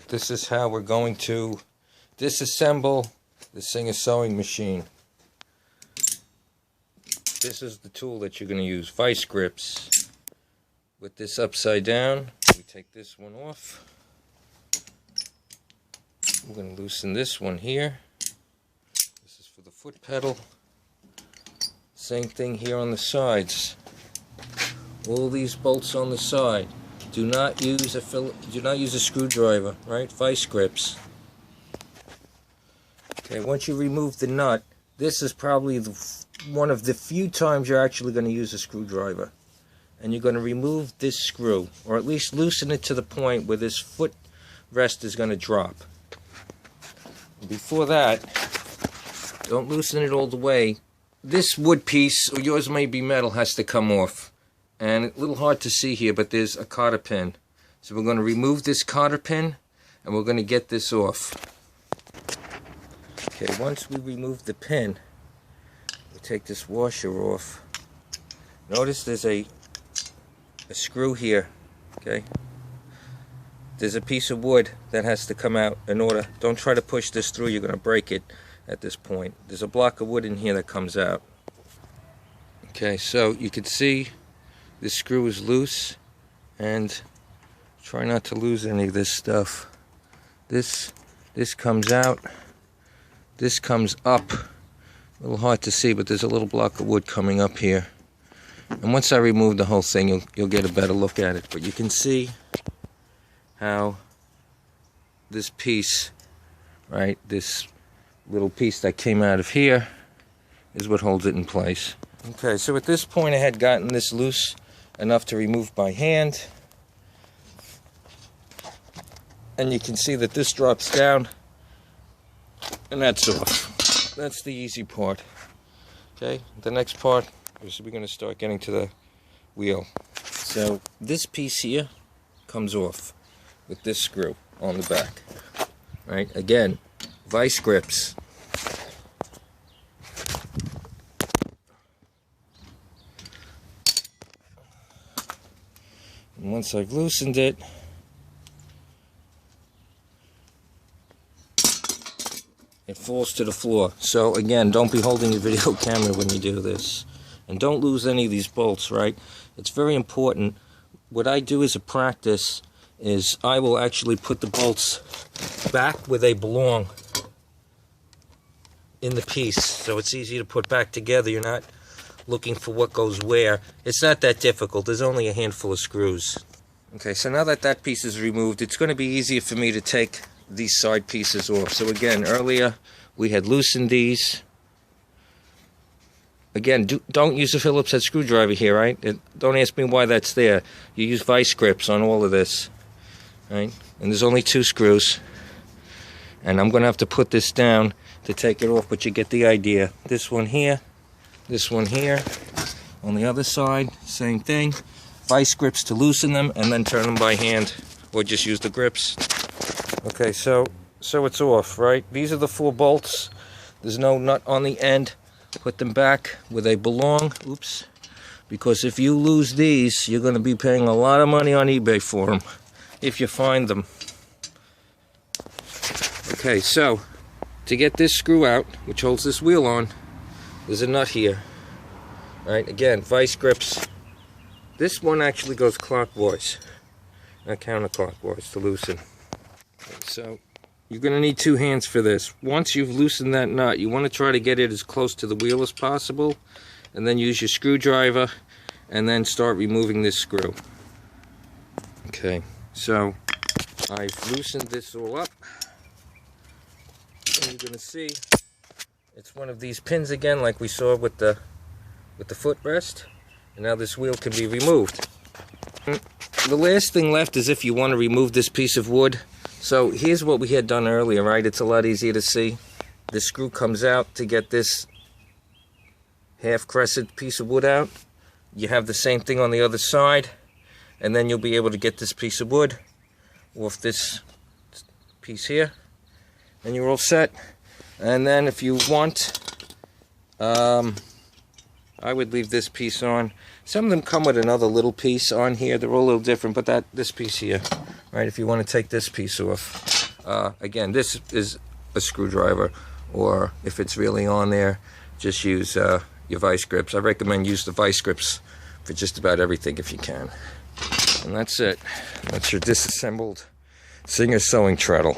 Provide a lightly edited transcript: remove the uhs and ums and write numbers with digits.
this is how we're going to disassemble the Singer sewing machine. This is the tool that you're going to use, vice grips. With this upside down, we take this one off. We're going to loosen this one here. This is for the foot pedal. Same thing here on the sides. All these bolts on the side. Do not use a screwdriver, right? Vice grips. Okay, once you remove the nut, this is probably one of the few times you're actually going to use a screwdriver. And you're going to remove this screw, or at least loosen it to the point where this foot rest is going to drop. Before that, don't loosen it all the way. This wood piece, or yours may be metal, has to come off. And it's a little hard to see here, but there's a cotter pin. So we're going to remove this cotter pin, and we're going to get this off. Okay, once we remove the pin, we take this washer off. Notice there's a screw here, okay? There's a piece of wood that has to come out in order. Don't try to push this through, you're going to break it at this point. There's a block of wood in here that comes out. Okay, so you can see this screw is loose, and try not to lose any of this stuff. This comes out, this comes up. A little hard to see, but there's a little block of wood coming up here. And once I remove the whole thing, you'll get a better look at it. But you can see how this piece, right, this little piece that came out of here is what holds it in place. Okay, so at this point I had gotten this loose enough to remove by hand. And you can see that this drops down, and that's off. That's the easy part. Okay, the next part is we're going to start getting to the wheel. So this piece here comes off with this screw on the back. Right, again, vice grips. And once I've loosened it, it falls to the floor. So again, don't be holding your video camera when you do this. And don't lose any of these bolts, right? It's very important. What I do as a practice is I will actually put the bolts back where they belong in the piece, so it's easy to put back together. You're not looking for what goes where. It's not that difficult. There's only a handful of screws. Okay, so now that that piece is removed, it's going to be easier for me to take these side pieces off. So again, earlier we had loosened these. Again, don't use a Phillips head screwdriver here, right? Don't ask me why that's there. You use vice grips on all of this, right? And there's only 2 screws. And I'm going to have to put this down to take it off, but you get the idea. This one here, this one here. On the other side, same thing. Vice grips to loosen them, and then turn them by hand, or just use the grips. Okay, so it's off, right? These are the 4 bolts. There's no nut on the end. Put them back where they belong. Oops. Because if you lose these, you're going to be paying a lot of money on eBay for them, if you find them. Okay, so to get this screw out, which holds this wheel on, there's a nut here. Right, again, vice grips. This one actually goes clockwise, not counterclockwise, to loosen. Okay, so you're going to need 2 hands for this. Once you've loosened that nut, you want to try to get it as close to the wheel as possible, and then use your screwdriver, and then start removing this screw. Okay, so I've loosened this all up, and you're going to see it's one of these pins again, like we saw with the footrest, and now this wheel can be removed. The last thing left is if you want to remove this piece of wood. So here's what we had done earlier, right? It's a lot easier to see. The screw comes out to get this half-crescent piece of wood out. You have the same thing on the other side, and then you'll be able to get this piece of wood off this piece here, and you're all set. And then if you want, I would leave this piece on. Some of them come with another little piece on here. They're all a little different, but this piece here, right, if you want to take this piece off. Again, this is a screwdriver, or if it's really on there, just use your vice grips. I recommend use the vice grips for just about everything if you can. And that's it. That's your disassembled Singer sewing treadle.